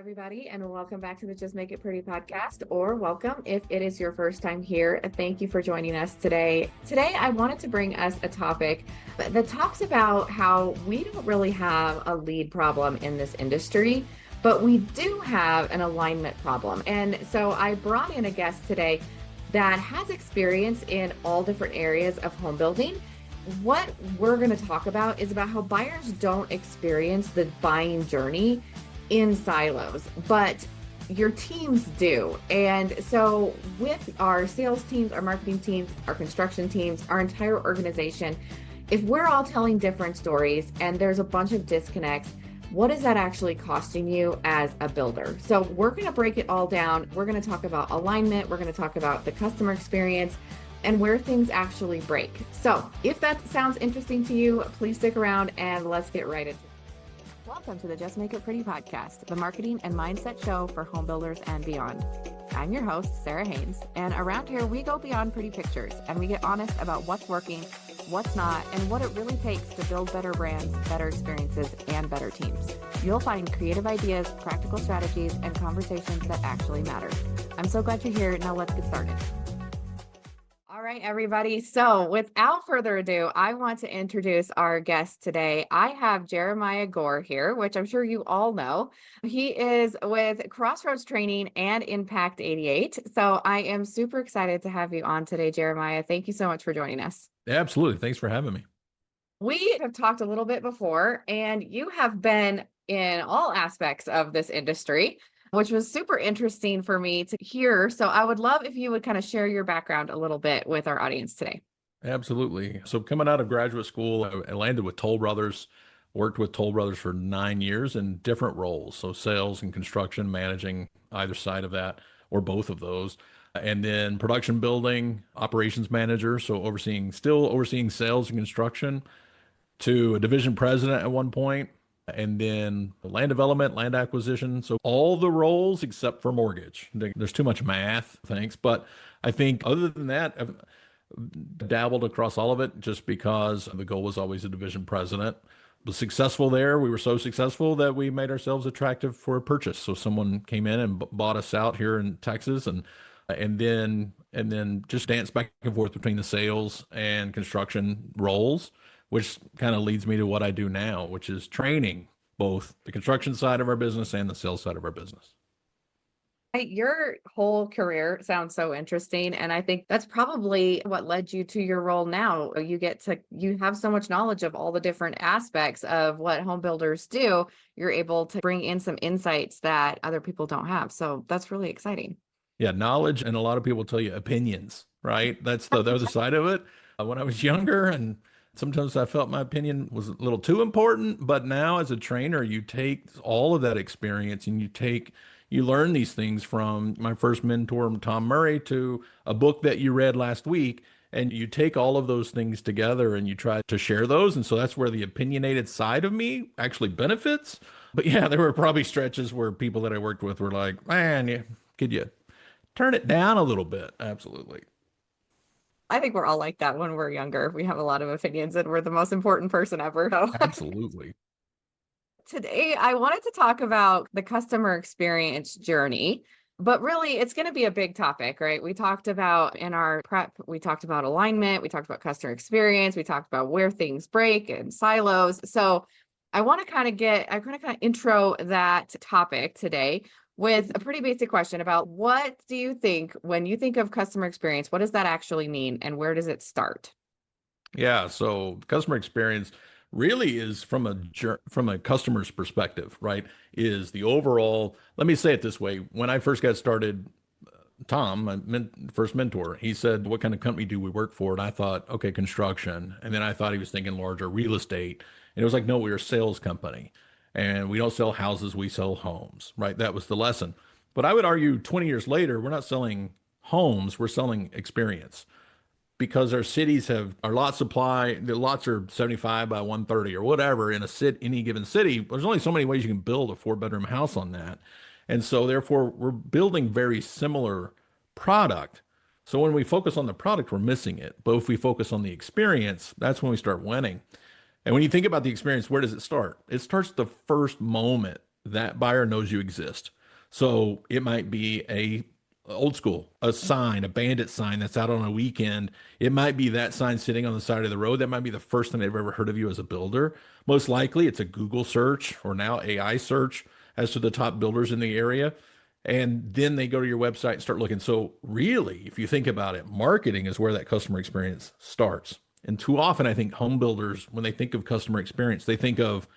everybody, and welcome back to the Just Make It Pretty podcast, or welcome if it is your first time here. Thank you for joining us today. Today, I wanted to bring us a topic that talks about how we don't really have a lead problem in this industry, but we do have an alignment problem. And so I brought in a guest today that has experience in all different areas of home building. What we're going to talk about is about how buyers don't experience the buying journey in silos, but your teams do. And so with our sales teams, our marketing teams, our construction teams, our entire organization, if we're all telling different stories and there's a bunch of disconnects, what is that actually costing you as a builder? So we're going to break it all down. We're going to talk about alignment. We're going to talk about the customer experience and where things actually break. So if that sounds interesting to you, please stick around and let's get right into it. Welcome to the Just Make It Pretty podcast, the marketing and mindset show for home builders and beyond. I'm your host, Sarah Haynes, and around here we go beyond pretty pictures and we get honest about what's working, what's not, and what it really takes to build better brands, better experiences, and better teams. You'll find creative ideas, practical strategies, and conversations that actually matter. I'm so glad you're here. Now let's get started. All right, everybody. So without further ado, I want to introduce our guest today. I have Jeremiah Gore here, which I'm sure you all know. He is with Crossroads Training and Impact 88. So I am super excited to have you on today, Jeremiah. Thank you so much for joining us. Absolutely. Thanks for having me. We have talked a little bit before, and you have been in all aspects of this industry, which was super interesting for me to hear. So I would love if you would kind of share your background a little bit with our audience today. Absolutely. So coming out of graduate school, I landed with Toll Brothers, worked with Toll Brothers for 9 years in different roles. So sales and construction, managing either side of that or both of those. And then production building, operations manager. So still overseeing sales and construction, to a division president at one point, and then land development, land acquisition. So all the roles except for mortgage. There's too much math, thanks. But I think other than that, I've dabbled across all of it just because the goal was always a division president. Was successful there. We were so successful that we made ourselves attractive for a purchase. So someone came in and bought us out here in Texas, and then just danced back and forth between the sales and construction roles, which kind of leads me to what I do now, which is training both the construction side of our business and the sales side of our business. Your whole career sounds so interesting. And I think that's probably what led you to your role now. You have so much knowledge of all the different aspects of what home builders do. You're able to bring in some insights that other people don't have. So that's really exciting. Yeah, knowledge, and a lot of people tell you opinions, right? That's the other side of it. When I was younger, and sometimes I felt my opinion was a little too important, but now as a trainer, you take all of that experience and you learn these things from my first mentor, Tom Murray, to a book that you read last week, and you take all of those things together and you try to share those. And so that's where the opinionated side of me actually benefits. But yeah, there were probably stretches where people that I worked with were like, man, could you turn it down a little bit? Absolutely. I think we're all like that when we're younger. We have a lot of opinions and we're the most important person ever. So. Absolutely. Today, I wanted to talk about the customer experience journey, but really it's going to be a big topic, right? We talked about in our prep, we talked about alignment, we talked about customer experience, we talked about where things break and silos. So I want to kind of intro that topic today with a pretty basic question about what do you think when you think of customer experience, what does that actually mean and where does it start? Yeah, so customer experience really is from a customer's perspective, right? Is the overall, let me say it this way. When I first got started, Tom, my first mentor, he said, what kind of company do we work for? And I thought, okay, construction. And then I thought he was thinking larger real estate. And it was like, no, we're a sales company. And we don't sell houses, we sell homes, right? That was the lesson. But I would argue 20 years later, we're not selling homes, we're selling experience, because our cities have our lot supply, the lots are 75 by 130 or whatever in any given city. There's only so many ways you can build a 4-bedroom house on that. And so therefore we're building very similar product. So when we focus on the product, we're missing it. But if we focus on the experience, that's when we start winning. And when you think about the experience, where does it start? It starts the first moment that buyer knows you exist. So it might be a old school, a sign, a bandit sign that's out on a weekend. It might be that sign sitting on the side of the road. That might be the first time they've ever heard of you as a builder. Most likely it's a Google search or now AI search as to the top builders in the area. And then they go to your website and start looking. So really, if you think about it, marketing is where that customer experience starts. And too often, I think home builders, when they think of customer experience, they think of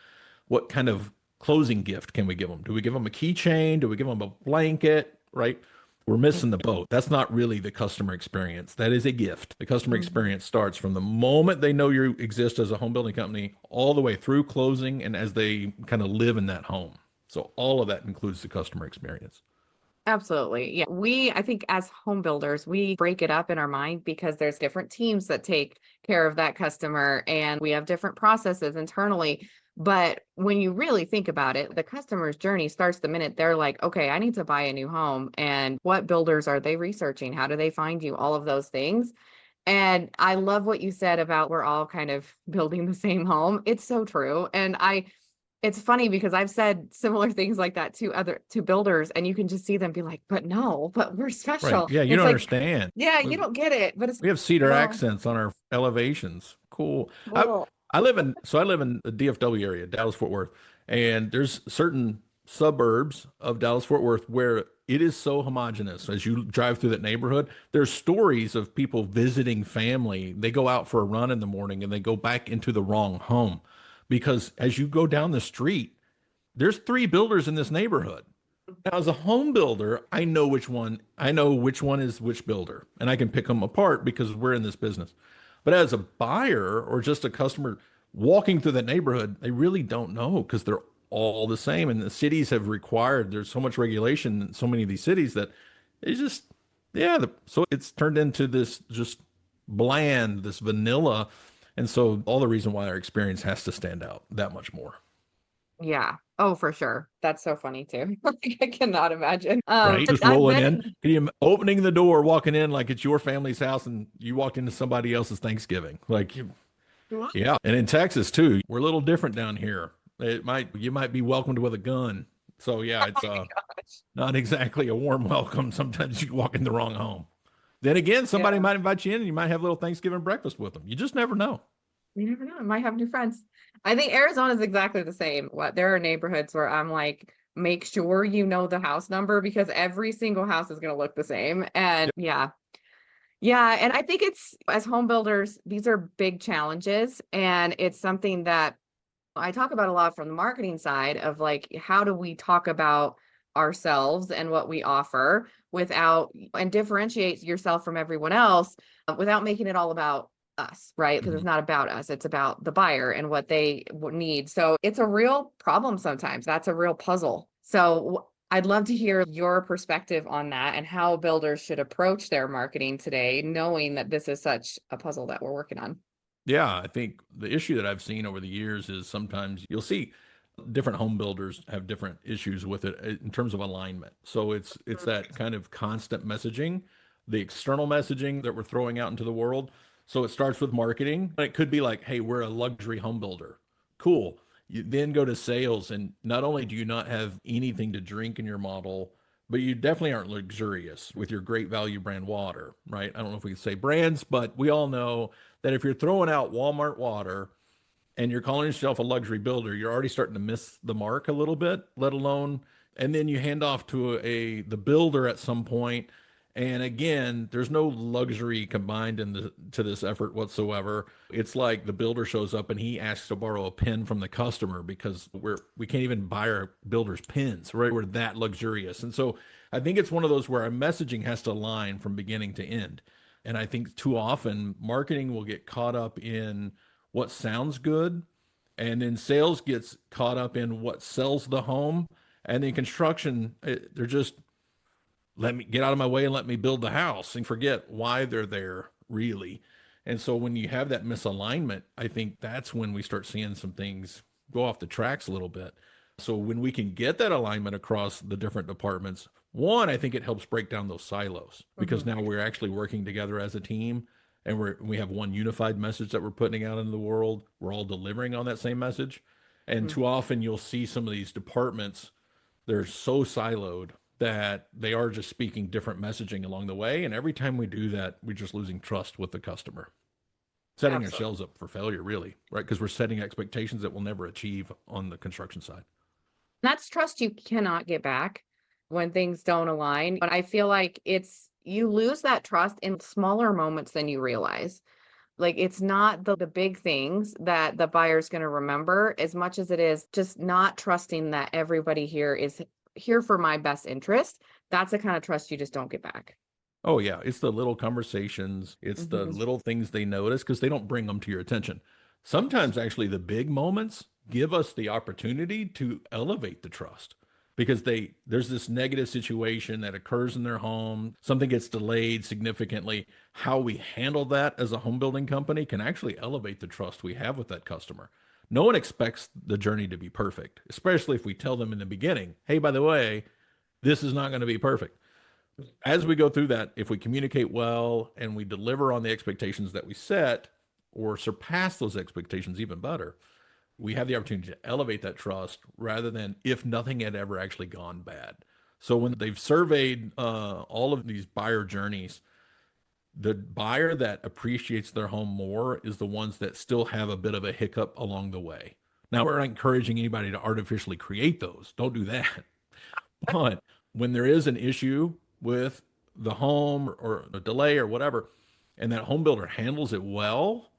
what kind of closing gift can we give them? Do we give them a keychain? Do we give them a blanket? Right? We're missing the boat. That's not really the customer experience. That is a gift. The customer Mhm. experience starts from the moment they know you exist as a home building company, all the way through closing and as they kind of live in that home. So all of that includes the customer experience. Absolutely. Yeah. I think as home builders, we break it up in our mind because there's different teams that take care of that customer and we have different processes internally. But when you really think about it, the customer's journey starts the minute they're like, okay, I need to buy a new home. And what builders are they researching? How do they find you? All of those things. And I love what you said about we're all kind of building the same home. It's so true. It's funny because I've said similar things like that to builders, and you can just see them be like, but no, but we're Right. special. Yeah, you It's don't like, understand. yeah, We, you don't get it, but it's we have cedar no, accents on our elevations. Cool. I cool. I live in the DFW area, Dallas Fort Worth, and there's certain suburbs of Dallas Fort Worth where it is so homogenous. As you drive through that neighborhood, there's stories of people visiting family. They go out for a run in the morning and they go back into the wrong home because as you go down the street, there's three builders in this neighborhood. Now, as a home builder, I know which one is which builder, and I can pick them apart because we're in this business. But as a buyer or just a customer walking through that neighborhood, they really don't know because they're all the same. And the cities have required, there's so much regulation in so many of these cities that it's just, yeah. So it's turned into this just bland, this vanilla. And so all the reason why our experience has to stand out that much more. Yeah. Oh, for sure. That's so funny too. Like, I cannot imagine. Right? Just I've rolling been in. in, Can you opening the door, walking in like it's your family's house and you walked into somebody else's Thanksgiving? Yeah. And in Texas too, we're a little different down here. You might be welcomed with a gun. So yeah, it's not exactly a warm welcome. Sometimes you walk in the wrong home. Then again, somebody yeah, might invite you in and you might have a little Thanksgiving breakfast with them. You just never know. you never know. I might have new friends. I think Arizona is exactly the same. What there are neighborhoods where I'm like, make sure you know the house number because every single house is going to look the same. And Yep. yeah, yeah, and I think it's as home builders, these are big challenges, and it's something that I talk about a lot from the marketing side of like, how do we talk about ourselves and what we offer without and differentiate yourself from everyone else without making it all about us, right? Because it's Mhm. not about us, it's about the buyer and what they need. So it's a real problem sometimes. That's a real puzzle. So I'd love to hear your perspective on that and how builders should approach their marketing today, knowing that this is such a puzzle that we're working on. Yeah, I think the issue that I've seen over the years is sometimes you'll see different home builders have different issues with it in terms of alignment. So it's that kind of constant messaging, the external messaging that we're throwing out into the world. So it starts with marketing. It could be like, hey, we're a luxury home builder. Cool. You then go to sales, and not only do you not have anything to drink in your model, but you definitely aren't luxurious with your great value brand water, right? I don't know if we can say brands, but we all know that if you're throwing out Walmart water and you're calling yourself a luxury builder, you're already starting to miss the mark a little bit, let alone, and then you hand off to the builder at some point. And again, there's no luxury combined to this effort whatsoever. It's like the builder shows up and he asks to borrow a pen from the customer because we can't even buy our builder's pens, right? We're that luxurious. And so I think it's one of those where our messaging has to align from beginning to end. And I think too often marketing will get caught up in what sounds good, and then sales gets caught up in what sells the home, and then construction, they're just let me get out of my way and let me build the house and forget why they're there really. And so when you have that misalignment, I think that's when we start seeing some things go off the tracks a little bit. So when we can get that alignment across the different departments, one, I think it helps break down those silos because Mhm. now we're actually working together as a team and we have one unified message that we're putting out into the world. We're all delivering on that same message. And Mhm. too often you'll see some of these departments They're so siloed that they are just speaking different messaging along the way. And every time we do that, we're just losing trust with the customer, setting Absolutely. ourselves up for failure, really, right? Because we're setting expectations that we'll never achieve on the construction side. That's trust you cannot get back when things don't align. But I feel like you lose that trust in smaller moments than you realize. Like it's not the big things that the buyer's going to remember as much as it is just not trusting that everybody here is here for my best interest. That's the kind of trust you just don't get back. Oh, yeah. It's the little conversations, it's the Mhm. little things they notice because they don't bring them to your attention. Sometimes, actually, the big moments give us the opportunity to elevate the trust because there's this negative situation that occurs in their home, something gets delayed significantly. How we handle that as a home building company can actually elevate the trust we have with that customer. No one expects the journey to be perfect, especially if we tell them in the beginning, hey, by the way, this is not going to be perfect. As we go through that, if we communicate well and we deliver on the expectations that we set or surpass those expectations even better, we have the opportunity to elevate that trust rather than if nothing had ever actually gone bad. So when they've surveyed all of these buyer journeys, the buyer that appreciates their home more is the ones that still have a bit of a hiccup along the way. Now, we're not encouraging anybody to artificially create those. Don't do that. But when there is an issue with the home or a delay or whatever, and that home builder handles it well,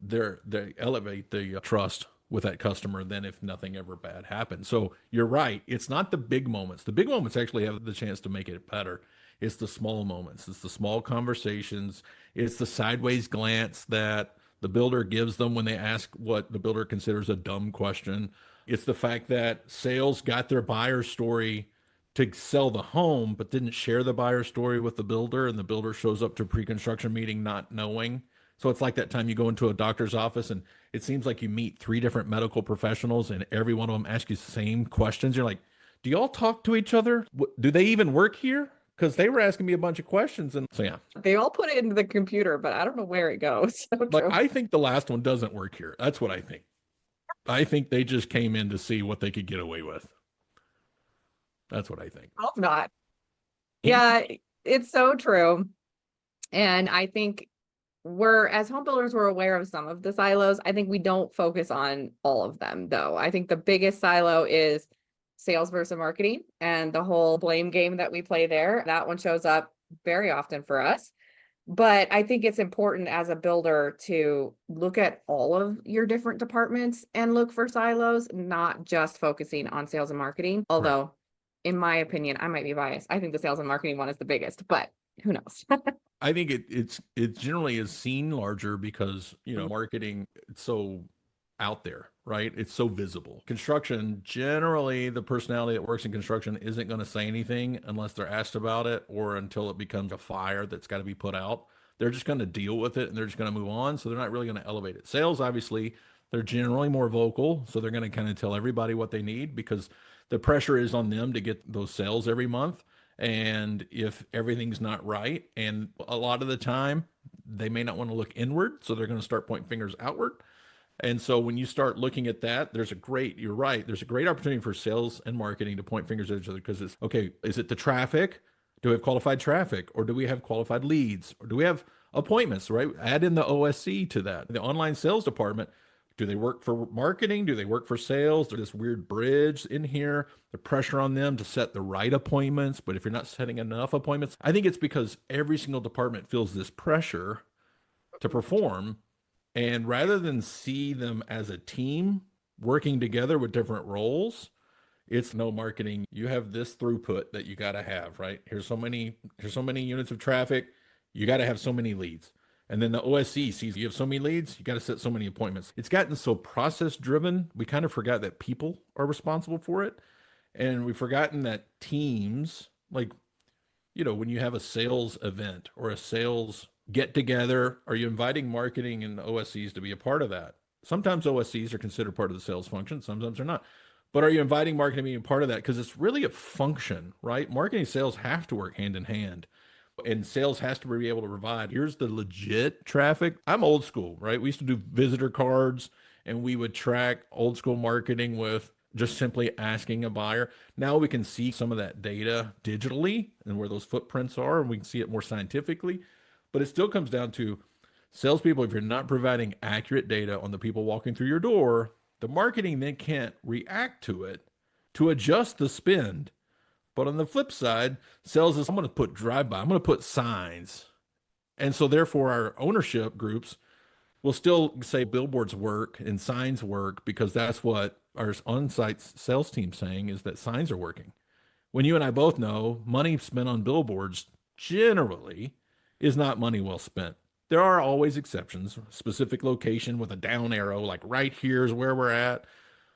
they elevate the trust with that customer than if nothing ever bad happened. So you're right. It's not the big moments. The big moments actually have the chance to make it better. It's the small moments. It's the small conversations. It's the sideways glance that the builder gives them when they ask what the builder considers a dumb question. It's the fact that sales got their buyer story to sell the home, but didn't share the buyer story with the builder, and the builder shows up to a pre-construction meeting not knowing. So it's like that time you go into a doctor's office and it seems like you meet three different medical professionals and every one of them asks you the same questions. You're like, do y'all talk to each other? Do they even work here? Because they were asking me a bunch of questions. And so, yeah, They all put it into the computer, but I don't know where it goes. So like true. I think the last one doesn't work here. That's what I think. I think they just came in to see what they could get away with. That's what I think. Hope not. Yeah, it's so true. And I think as home builders, we're aware of some of the silos. I think we don't focus on all of them, though. I think the biggest silo is sales versus marketing and the whole blame game that we play there. That one shows up very often for us. But I think it's important as a builder to look at all of your different departments and look for silos, not just focusing on sales and marketing. Right. Although, in my opinion, I might be biased. I think the sales and marketing one is the biggest, but who knows? I think it generally is seen larger because, marketing it's so out there, right? It's so visible. Construction, generally the personality that works in construction isn't going to say anything unless they're asked about it or until it becomes a fire that's got to be put out. They're just going to deal with it and they're just going to move on, so they're not really going to elevate it. Sales, obviously, they're generally more vocal, so they're going to kind of tell everybody what they need because the pressure is on them to get those sales every month. And if everything's not right, and a lot of the time they may not want to look inward, so they're going to start pointing fingers outward. And so when you start looking at that, you're right, there's a great opportunity for sales and marketing to point fingers at each other because it's okay, is it the traffic? Do we have qualified traffic or do we have qualified leads or do we have appointments, right? Add in the OSC to that. The online sales department, do they work for marketing? Do they work for sales? There's this weird bridge in here, the pressure on them to set the right appointments. But if you're not setting enough appointments, I think it's because every single department feels this pressure to perform. And rather than see them as a team working together with different roles, it's no marketing. You have this throughput that you got to have, right? Here's so many units of traffic. You got to have so many leads. And then the OSC sees you have so many leads, you got to set so many appointments. It's gotten so process driven. We kind of forgot that people are responsible for it. And we've forgotten that teams, like, when you have a sales event or a sales get together, are you inviting marketing and OSCs to be a part of that? Sometimes OSCs are considered part of the sales function, sometimes they're not. But are you inviting marketing to be a part of that? Because it's really a function, right? Marketing and sales have to work hand in hand. And sales has to be able to provide. Here's the legit traffic. I'm old school, right? We used to do visitor cards and we would track old school marketing with just simply asking a buyer. Now we can see some of that data digitally and where those footprints are, and we can see it more scientifically. But it still comes down to salespeople, if you're not providing accurate data on the people walking through your door, the marketing then can't react to it to adjust the spend. But on the flip side, sales is I'm going to put drive by, I'm going to put signs. And so therefore our ownership groups will still say billboards work and signs work because that's what our on-site sales team's saying is that signs are working. When you and I both know money spent on billboards generally is not money well spent. There are always exceptions, specific location with a down arrow, like right here is where we're at.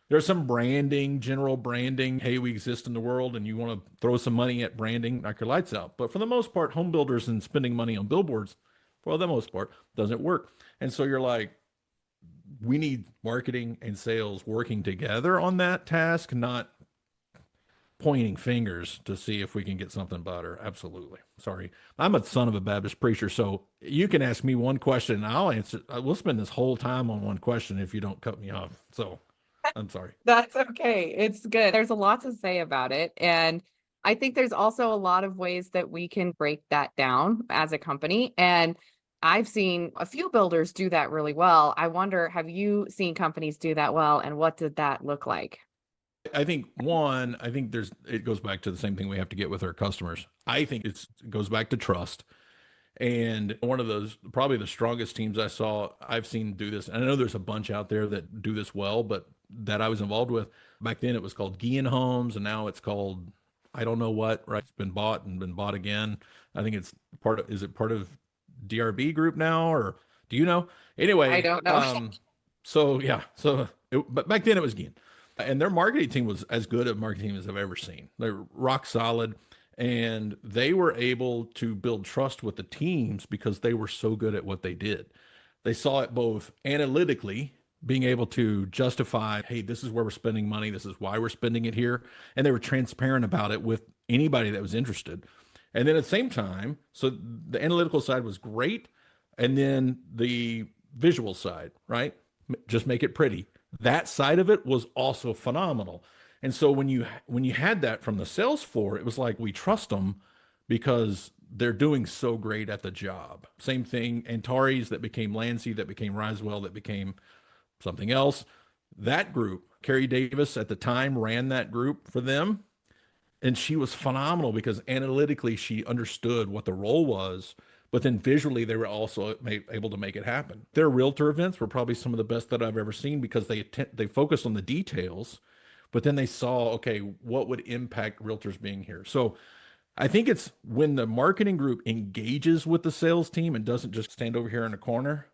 There's some branding, general branding. Hey, we exist in the world and you want to throw some money at branding, knock your lights out. But for the most part, home builders and spending money on billboards, for the most part, doesn't work. And so you're like, we need marketing and sales working together on that task, not pointing fingers to see if we can get something better. Absolutely. Sorry. I'm a son of a Baptist preacher, so you can ask me one question and I'll answer. We'll spend this whole time on one question if you don't cut me off. So I'm sorry. That's okay. It's good. There's a lot to say about it. And I think there's also a lot of ways that we can break that down as a company. And I've seen a few builders do that really well. I wonder, have you seen companies do that well? And what did that look like? I think one, I think it goes back to the same thing we have to get with our customers. I think it goes back to trust. And one of those, probably the strongest teams I've seen do this. And I know there's a bunch out there that do this well, but that I was involved with back then, it was called Guillen Homes, and now it's called, I don't know what, right? It's been bought and been bought again. I think it's is it part of DRB Group now, or do you know? I Anyway, don't know. so yeah, but back then it was Guillen. And their marketing team was as good a marketing team as I've ever seen. They're rock solid. And they were able to build trust with the teams because they were so good at what they did. They saw it both analytically, being able to justify, hey, this is where we're spending money. This is why we're spending it here. And they were transparent about it with anybody that was interested. And then at the same time, so the analytical side was great. And then the visual side, right? Just make it pretty. That side of it was also phenomenal. And so when you had that from the sales floor, it was like we trust them because they're doing so great at the job. Same thing, Antares that became Lancy, that became Risewell, that became something else. That group, Carrie Davis at the time ran that group for them. And she was phenomenal because analytically she understood what the role was, but then visually they were also able to make it happen. Their realtor events were probably some of the best that I've ever seen because they focused on the details, but then they saw, okay, what would impact realtors being here? So I think it's when the marketing group engages with the sales team and doesn't just stand over here in a corner,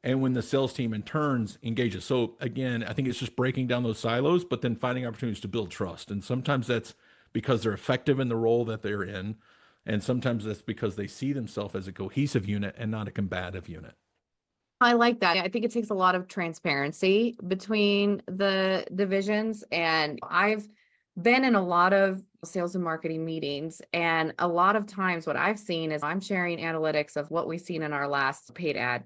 and when the sales team in turns engages. So again, I think it's just breaking down those silos, but then finding opportunities to build trust. And sometimes that's because they're effective in the role that they're in. And sometimes that's because they see themselves as a cohesive unit and not a combative unit. I like that. I think it takes a lot of transparency between the divisions. And I've been in a lot of sales and marketing meetings. And a lot of times what I've seen is I'm sharing analytics of what we've seen in our last paid ad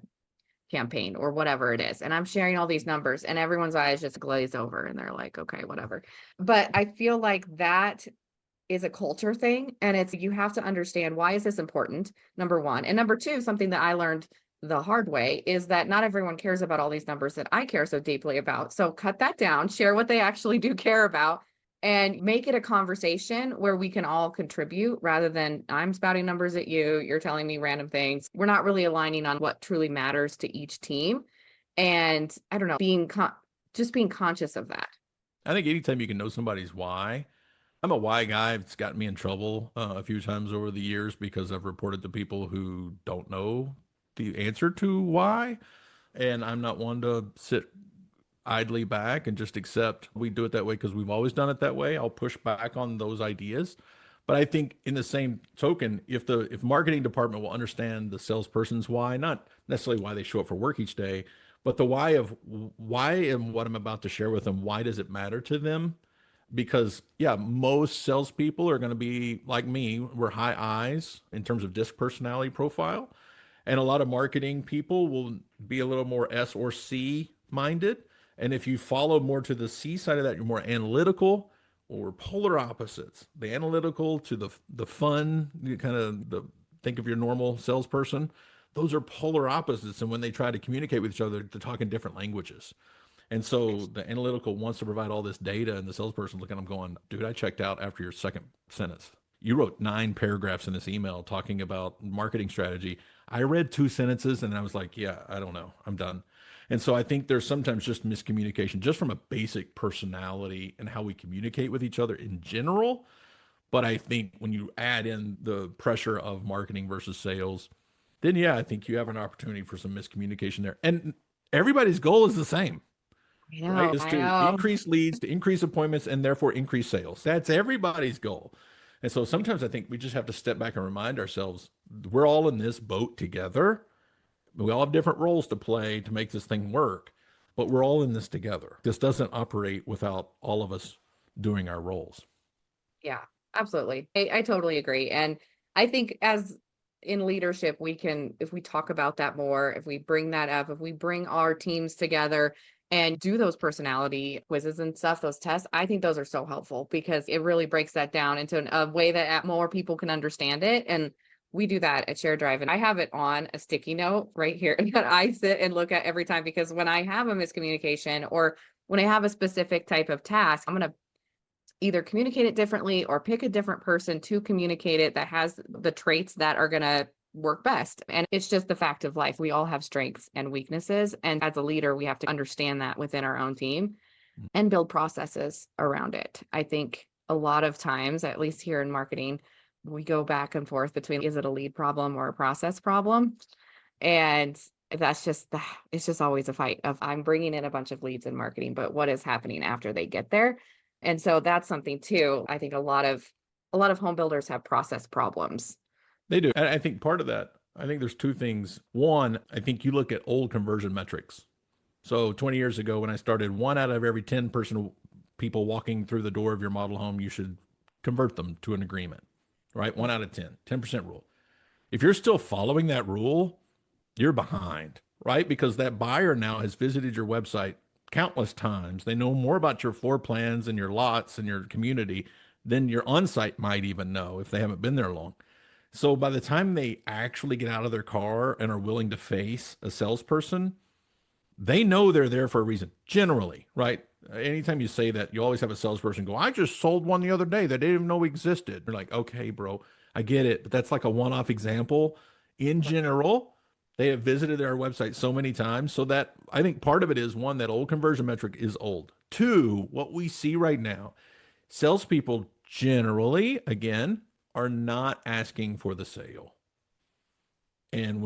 campaign or whatever it is. And I'm sharing all these numbers and everyone's eyes just glaze over and they're like, okay, whatever. But I feel like that is a culture thing. And it's, you have to understand, why is this important? Number one. And number two, something that I learned the hard way is that not everyone cares about all these numbers that I care so deeply about. So cut that down, share what they actually do care about, and make it a conversation where we can all contribute rather than I'm spouting numbers at you, you're telling me random things. We're not really aligning on what truly matters to each team. And I don't know, just being conscious of that. I think anytime you can know somebody's why, I'm a why guy. It's gotten me in trouble a few times over the years because I've reported to people who don't know the answer to why. And I'm not one to sit idly back and just accept we do it that way because we've always done it that way. I'll push back on those ideas. But I think in the same token, if marketing department will understand the salesperson's why, not necessarily why they show up for work each day, but the why of why and what I'm about to share with them, why does it matter to them? Because yeah, most salespeople are going to be like me. We're high I's in terms of disc personality profile. And a lot of marketing people will be a little more S or C minded. And if you follow more to the C side of that, you're more analytical or polar opposites. The analytical to the fun, you kind of think of your normal salesperson. Those are polar opposites. And when they try to communicate with each other, they're talking different languages. And so the analytical wants to provide all this data, and the salesperson looking at them going, dude, I checked out after your second sentence. You wrote 9 paragraphs in this email talking about marketing strategy. I read 2 sentences and I was like, yeah, I don't know. I'm done. And so I think there's sometimes just miscommunication just from a basic personality and how we communicate with each other in general. But I think when you add in the pressure of marketing versus sales, then yeah, I think you have an opportunity for some miscommunication there. And everybody's goal is the same, I right? know, Is I to know. increase leads, to increase appointments, and therefore increase sales. That's everybody's goal. And so sometimes I think we just have to step back and remind ourselves we're all in this boat together. We all have different roles to play to make this thing work, but we're all in this together. This doesn't operate without all of us doing our roles. Yeah, absolutely. I totally agree. And I think as in leadership, we can, if we talk about that more, if we bring that up, if we bring our teams together and do those personality quizzes and stuff, those tests, I think those are so helpful because it really breaks that down into a way that more people can understand it. And we do that at Share Drive. And I have it on a sticky note right here that I sit and look at every time because when I have a miscommunication or when I have a specific type of task, I'm going to either communicate it differently or pick a different person to communicate it that has the traits that are going to work best. And it's just the fact of life. We all have strengths and weaknesses. And as a leader, we have to understand that within our own team and build processes around it. I think a lot of times, at least here in marketing, we go back and forth between is it a lead problem or a process problem? And that's just it's just always a fight of I'm bringing in a bunch of leads in marketing, but what is happening after they get there? And so that's something too. I think a lot of home builders have process problems. They do. And I think part of that, I think there's 2 things. One, I think you look at old conversion metrics. So 20 years ago, when I started, 1 out of every 10 people walking through the door of your model home, you should convert them to an agreement, right? 1 out of 10, 10% rule. If you're still following that rule, you're behind, right? Because that buyer now has visited your website countless times. They know more about your floor plans and your lots and your community than your on-site might even know if they haven't been there long. So by the time they actually get out of their car and are willing to face a salesperson, they know they're there for a reason, generally, right? Anytime you say that, you always have a salesperson go, I just sold one the other day that they didn't even know existed. You're like, okay, bro, I get it. But that's like a one-off example. In general, they have visited our website so many times. So that I think part of it is one, that old conversion metric is old. 2, what we see right now, salespeople generally, again, are not asking for the sale. And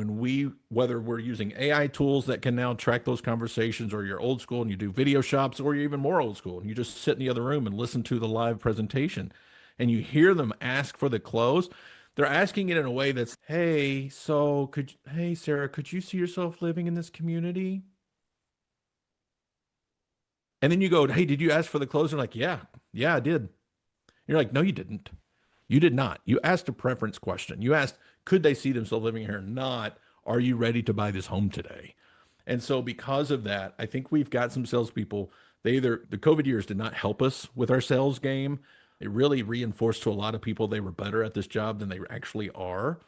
whether we're using AI tools that can now track those conversations, or you're old school and you do video shops, or you're even more old school and you just sit in the other room and listen to the live presentation and you hear them ask for the close, they're asking it in a way that's, hey, hey, Sarah, could you see yourself living in this community? And then you go, hey, did you ask for the close? They're like, yeah, I did. You're like, no, you didn't. You did not. You asked a preference question. You asked, could they see themselves living here? Not, are you ready to buy this home today? And so because of that, I think we've got some salespeople. The COVID years did not help us with our sales game. It really reinforced to a lot of people they were better at this job than they actually are.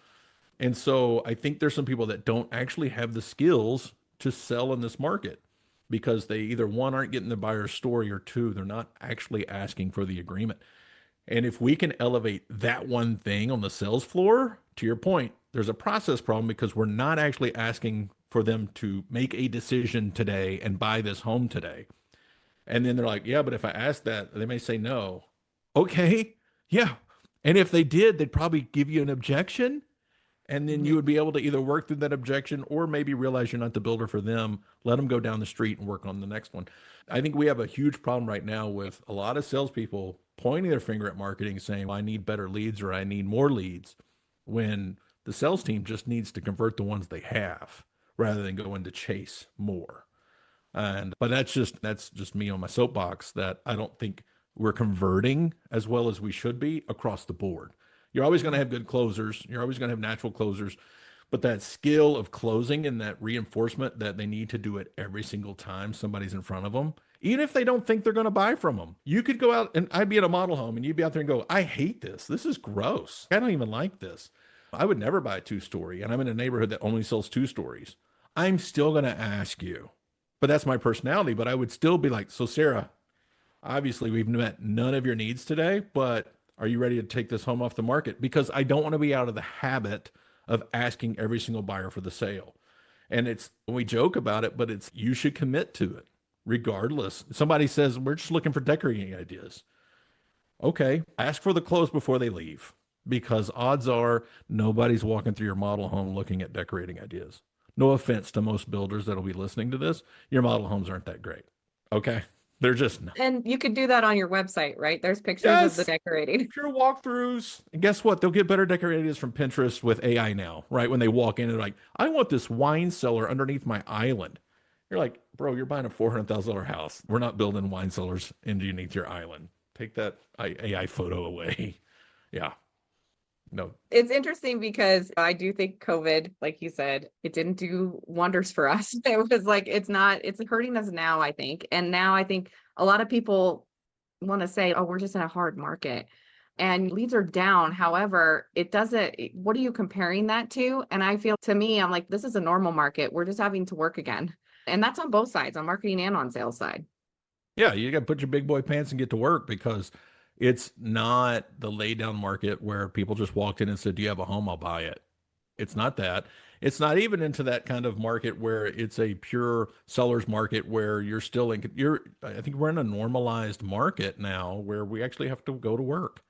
And so I think there's some people that don't actually have the skills to sell in this market because they either, one, aren't getting the buyer's story, or 2, they're not actually asking for the agreement. And if we can elevate that one thing on the sales floor, to your point, there's a process problem because we're not actually asking for them to make a decision today and buy this home today. And then they're like, yeah, but if I ask that, they may say no. Okay, yeah. And if they did, they'd probably give you an objection. And then you Mhm. would be able to either work through that objection or maybe realize you're not the builder for them, let them go down the street and work on the next one. I think we have a huge problem right now with a lot of salespeople pointing their finger at marketing saying, well, I need better leads or I need more leads, when the sales team just needs to convert the ones they have rather than go into chase more. But that's just me on my soapbox, that I don't think we're converting as well as we should be across the board. You're always going to have good closers. You're always going to have natural closers. But that skill of closing and that reinforcement that they need to do it every single time somebody's in front of them, even if they don't think they're going to buy from them. You could go out and I'd be at a model home and you'd be out there and go, I hate this. This is gross. I don't even like this. I would never buy a two-story, and I'm in a neighborhood that only sells two stories. I'm still going to ask you, but that's my personality. But I would still be like, so Sarah, obviously we've met none of your needs today, but are you ready to take this home off the market? Because I don't want to be out of the habit of asking every single buyer for the sale. And it's, we joke about it, but it's, you should commit to it regardless. Somebody says, we're just looking for decorating ideas. Okay, ask for the close before they leave, because odds are nobody's walking through your model home looking at decorating ideas. No offense to most builders that'll be listening to this. Your model homes aren't that great. Okay. They're just not. And you could do that on your website, right? There's pictures of the Yes, decorating. pure walkthroughs. And guess what? They'll get better decorators from Pinterest with AI now, right? When they walk in and they're like, I want this wine cellar underneath my island. You're like, bro, you're buying a $400,000 house. We're not building wine cellars underneath your island. Take that AI photo away. Yeah. No. It's interesting because I do think COVID, like you said, it didn't do wonders for us. It was like, it's hurting us now, I think. And now I think a lot of people want to say, oh, we're just in a hard market and leads are down. However, it doesn't, what are you comparing that to? And I feel, to me, I'm like, this is a normal market. We're just having to work again. And that's on both sides, on marketing and on sales side. Yeah, you got to put your big boy pants and get to work, because it's not the lay down market where people just walked in and said, do you have a home? I'll buy it. It's not that. It's not even into that kind of market where it's a pure seller's market where you're still in, I think we're in a normalized market now where we actually have to go to work.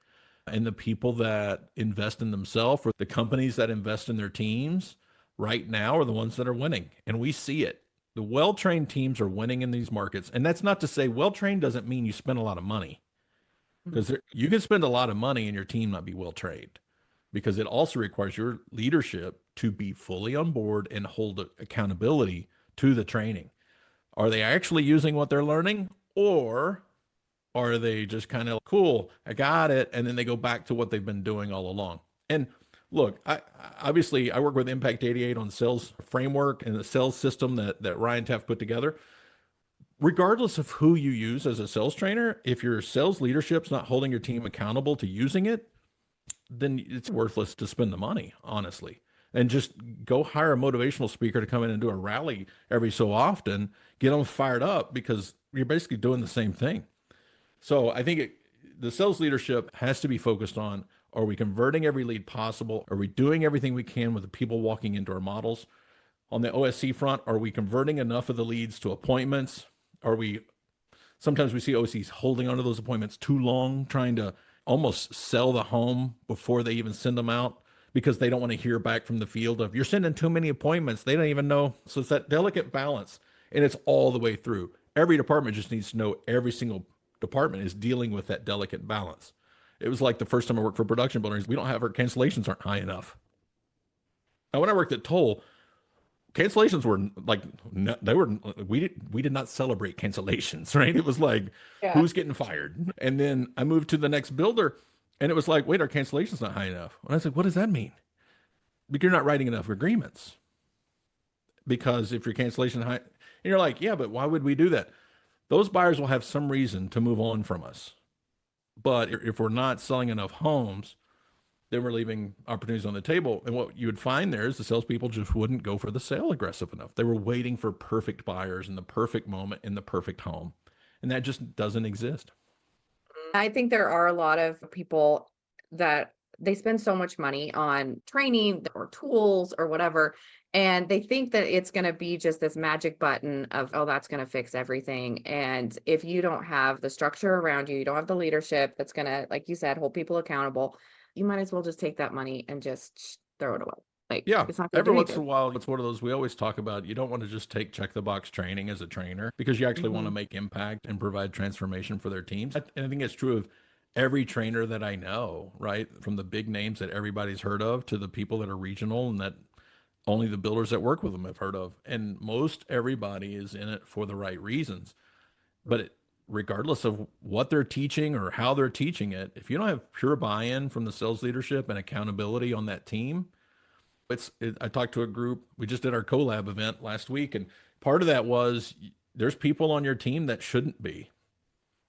And the people that invest in themselves, or the companies that invest in their teams right now, are the ones that are winning. And we see it. The well trained teams are winning in these markets. And that's not to say well trained doesn't mean you spend a lot of money, because you can spend a lot of money and your team not be well trained, because it also requires your leadership to be fully on board and hold accountability to the training. Are they actually using what they're learning, or are they just kind of cool, I got it, and then they go back to what they've been doing all along? And look, I work with Impact 88 on sales framework and the sales system that Ryan Taft put together. Regardless of who you use as a sales trainer, if your sales leadership's not holding your team accountable to using it, then it's worthless to spend the money, honestly. And just go hire a motivational speaker to come in and do a rally every so often, get them fired up, because you're basically doing the same thing. So I think the sales leadership has to be focused on, are we converting every lead possible? Are we doing everything we can with the people walking into our models? On the OSC front, are we converting enough of the leads to appointments? Are we, sometimes we see OCs holding onto those appointments too long, trying to almost sell the home before they even send them out, because they don't want to hear back from the field of, you're sending too many appointments. They don't even know. So it's that delicate balance, and it's all the way through. Every department just needs to know every single department is dealing with that delicate balance. It was like the first time I worked for production builders, we don't have, our cancellations aren't high enough. Now, when I worked at Toll, cancellations were like, they were, we did not celebrate cancellations, right? It was like, Yeah. who's getting fired? And then I moved to the next builder, and it was like, wait, our cancellation's not high enough. And I was like, what does that mean? Because you're not writing enough agreements. Because if your cancellation high, and you're like, yeah, but why would we do that? Those buyers will have some reason to move on from us. But if we're not selling enough homes, then we're leaving opportunities on the table. And what you would find there is the salespeople just wouldn't go for the sale aggressive enough. They were waiting for perfect buyers in the perfect moment in the perfect home. And that just doesn't exist. I think there are a lot of people that they spend so much money on training or tools or whatever, and they think that it's going to be just this magic button of, oh, that's going to fix everything. And if you don't have the structure around you, you don't have the leadership that's going to, like you said, hold people accountable, you might as well just take that money and just throw it away. Like, Yeah, it's not going to every do once in a anything. while, it's one of those we always talk about. You don't want to just take check the box training as a trainer, because you actually want to Mhm. make impact and provide transformation for their teams. And I think it's true of every trainer that I know, right? From the big names that everybody's heard of to the people that are regional and that only the builders that work with them have heard of. And most everybody is in it for the right reasons. But regardless of what they're teaching or how they're teaching it, if you don't have pure buy in from the sales leadership and accountability on that team, I talked to a group. We just did our collab event last week, and part of that was there's people on your team that shouldn't be.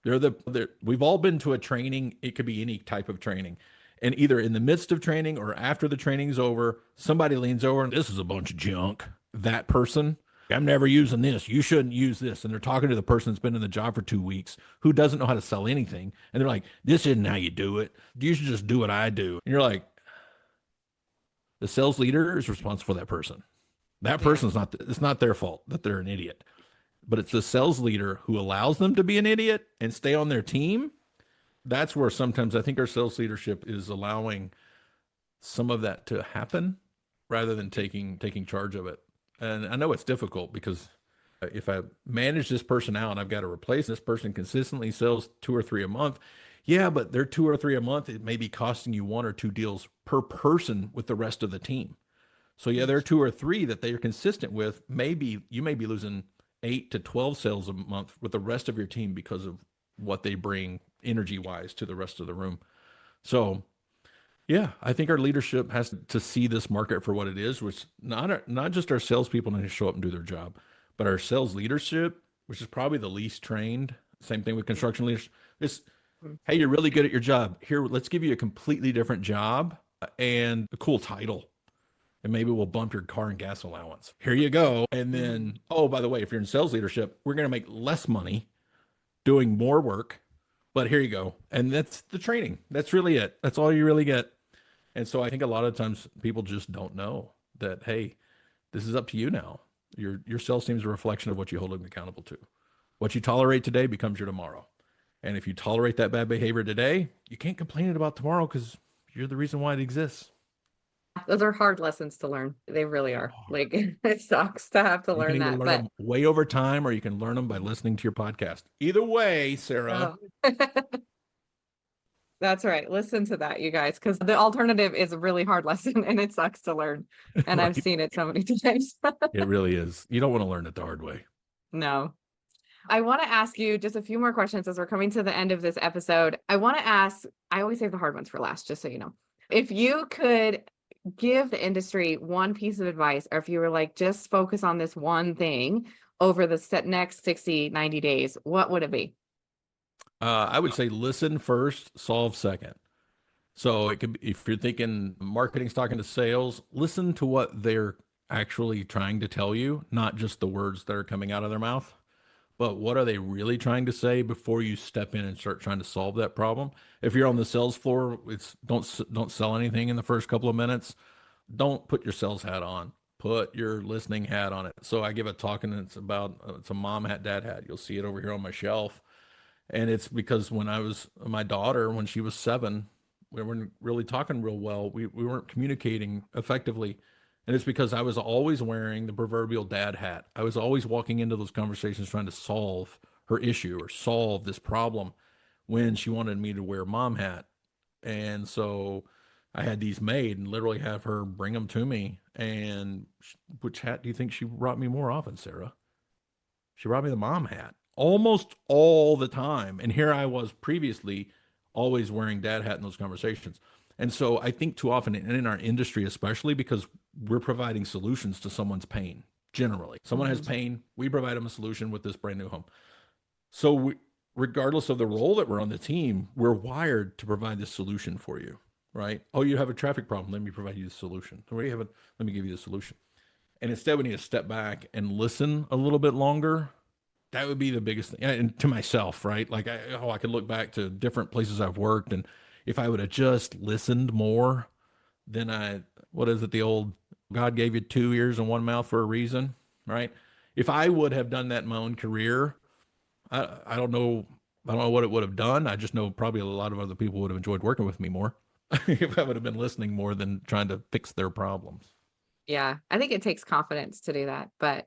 We've all been to a training. It could be any type of training. And either in the midst of training or after the training's over, somebody leans over and this is a bunch of junk. That person, I'm never using this. You shouldn't use this. And they're talking to the person that's been in the job for 2 weeks who doesn't know how to sell anything. And they're like, this isn't how you do it. You should just do what I do. And you're like, the sales leader is responsible for that person. That person's not, it's not their fault that they're an idiot, but it's the sales leader who allows them to be an idiot and stay on their team. That's where sometimes I think our sales leadership is allowing some of that to happen rather than taking charge of it. And I know it's difficult because if I manage this person out and I've got to replace this person consistently sells 2 or 3 a month. Yeah, but they're 2 or 3 a month. It may be costing you 1 or 2 deals per person with the rest of the team. So yeah, there are 2 or 3 that they are consistent with. Maybe you may be losing 8 to 12 sales a month with the rest of your team because of what they bring energy wise to the rest of the room. So yeah, I think our leadership has to see this market for what it is, which not just our salespeople need to show up and do their job, but our sales leadership, which is probably the least trained. Same thing with construction leaders. It's, hey, you're really good at your job. Here, let's give you a completely different job and a cool title. And maybe we'll bump your car and gas allowance. Here you go. And then, oh, by the way, if you're in sales leadership, we're going to make less money doing more work, but here you go. And that's the training. That's really it. That's all you really get. And so I think a lot of times people just don't know that, hey, this is up to you now. Your sales team is a reflection of what you hold them accountable to. What you tolerate today becomes your tomorrow. And if you tolerate that bad behavior today, you can't complain about tomorrow because you're the reason why it exists. Those are hard lessons to learn. They really are. Like it sucks to have to You learn can either that, learn but them way over time or you can learn them by listening to your podcast. Either way, Sarah. oh. That's right. Listen to that, you guys, because the alternative is a really hard lesson and it sucks to learn. And I've Right? seen it so many times. It really is. You don't want to learn it the hard way. No. I want to ask you just a few more questions as we're coming to the end of this episode. I want to ask, I always save the hard ones for last, just so you know. If you could give the industry one piece of advice, or if you were like, just focus on this one thing over the next 60, 90 days, what would it be? I would say listen first, solve second. So it could be, if you're thinking marketing's talking to sales, listen to what they're actually trying to tell you, not just the words that are coming out of their mouth, but what are they really trying to say before you step in and start trying to solve that problem. If you're on the sales floor, it's don't sell anything in the first couple of minutes. Don't put your sales hat on. Put your listening hat on it. So I give a talk and it's a mom hat, dad hat. You'll see it over here on my shelf. And it's because my daughter, when she was 7, we weren't really talking real well. We weren't communicating effectively. And it's because I was always wearing the proverbial dad hat. I was always walking into those conversations trying to solve her issue or solve this problem when she wanted me to wear mom hat. And so I had these made and literally have her bring them to me. And which hat do you think she brought me more often, Sarah? She brought me the mom hat almost all the time. And here I was previously always wearing dad hat in those conversations. And so I think too often, and in our industry especially, because we're providing solutions to someone's pain. Generally, someone has pain, we provide them a solution with this brand new home. So regardless of the role that we're on the team, we're wired to provide this solution for you, right? Oh, you have a traffic problem. Let me provide you the solution. Let me give you the solution. And instead, we need to step back and listen a little bit longer. That would be the biggest thing. And to myself, right? Like, I could look back to different places I've worked. And if I would have just listened more, then what is it? The old, God gave you 2 ears and 1 mouth for a reason, right? If I would have done that in my own career, I don't know. I don't know what it would have done. I just know probably a lot of other people would have enjoyed working with me more if I would have been listening more than trying to fix their problems. Yeah, I think it takes confidence to do that, but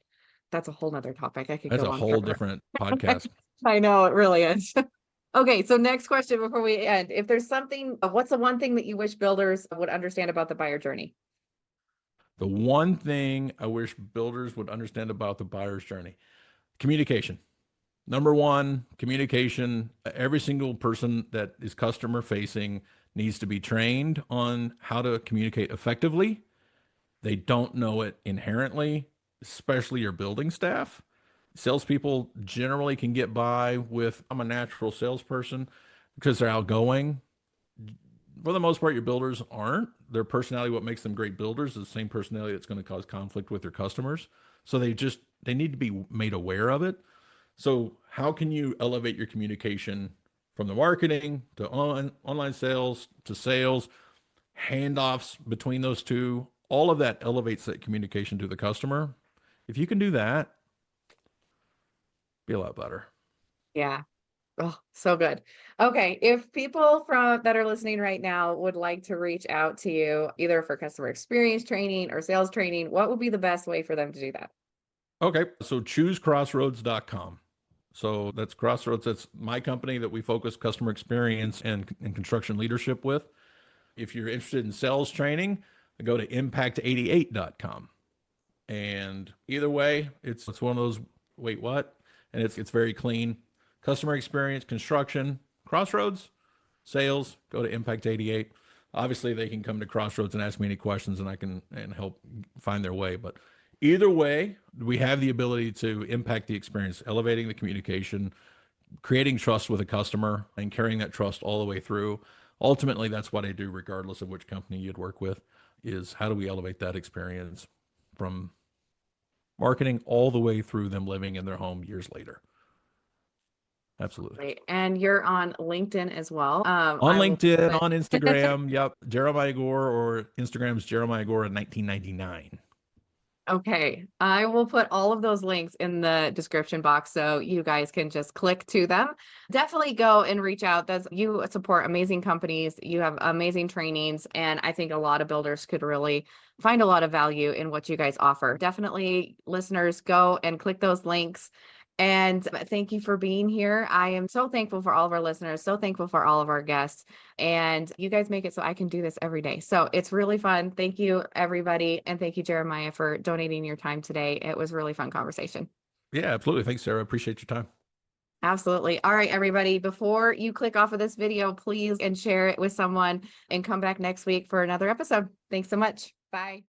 that's a whole nother topic. I could That's go a on whole forever. different podcast. I know it really is. Okay, so next question before we end. If there's something, what's the one thing that you wish builders would understand about the buyer journey? The one thing I wish builders would understand about the buyer's journey, communication. Number one, communication. Every single person that is customer facing needs to be trained on how to communicate effectively They don't know it inherently, especially your building staff. Salespeople generally can get by with, I'm a natural salesperson because they're outgoing. For the most part, your builders aren't. Their personality, what makes them great builders, is the same personality that's going to cause conflict with their customers. So they need to be made aware of it. So how can you elevate your communication from the marketing to online sales, handoffs between those two? All of that elevates that communication to the customer. If you can do that, be a lot better. Yeah. Oh, so good. Okay. If people from that are listening right now would like to reach out to you, either for customer experience training or sales training, what would be the best way for them to do that? Okay, so choose crossroads.com. So that's Crossroads. That's my company that we focus customer experience and construction leadership with. If you're interested in sales training, go to impact88.com. And either way, it's one of those, wait, what? And it's very clean. Customer experience, construction, Crossroads, sales, go to Impact 88. Obviously, they can come to Crossroads and ask me any questions and I can help find their way. But either way, we have the ability to impact the experience, elevating the communication, creating trust with a customer, and carrying that trust all the way through. Ultimately, that's what I do, regardless of which company you'd work with, is how do we elevate that experience from marketing all the way through them living in their home years later. Absolutely. Great. And you're on LinkedIn as well. On I will LinkedIn, put on Instagram. Yep. Jeremiah Gore, or Instagram's Jeremiah Gore in 1999. Okay, I will put all of those links in the description box so you guys can just click to them. Definitely go and reach out. You support amazing companies, you have amazing trainings, and I think a lot of builders could really find a lot of value in what you guys offer. Definitely, listeners, go and click those links. And thank you for being here. I am so thankful for all of our listeners, so thankful for all of our guests. And you guys make it so I can do this every day. So it's really fun. Thank you, everybody. And thank you, Jeremiah, for donating your time today. It was a really fun conversation. Yeah, absolutely. Thanks, Sarah. Appreciate your time. Absolutely. All right, everybody, before you click off of this video, please and share it with someone and come back next week for another episode. Thanks so much. Bye.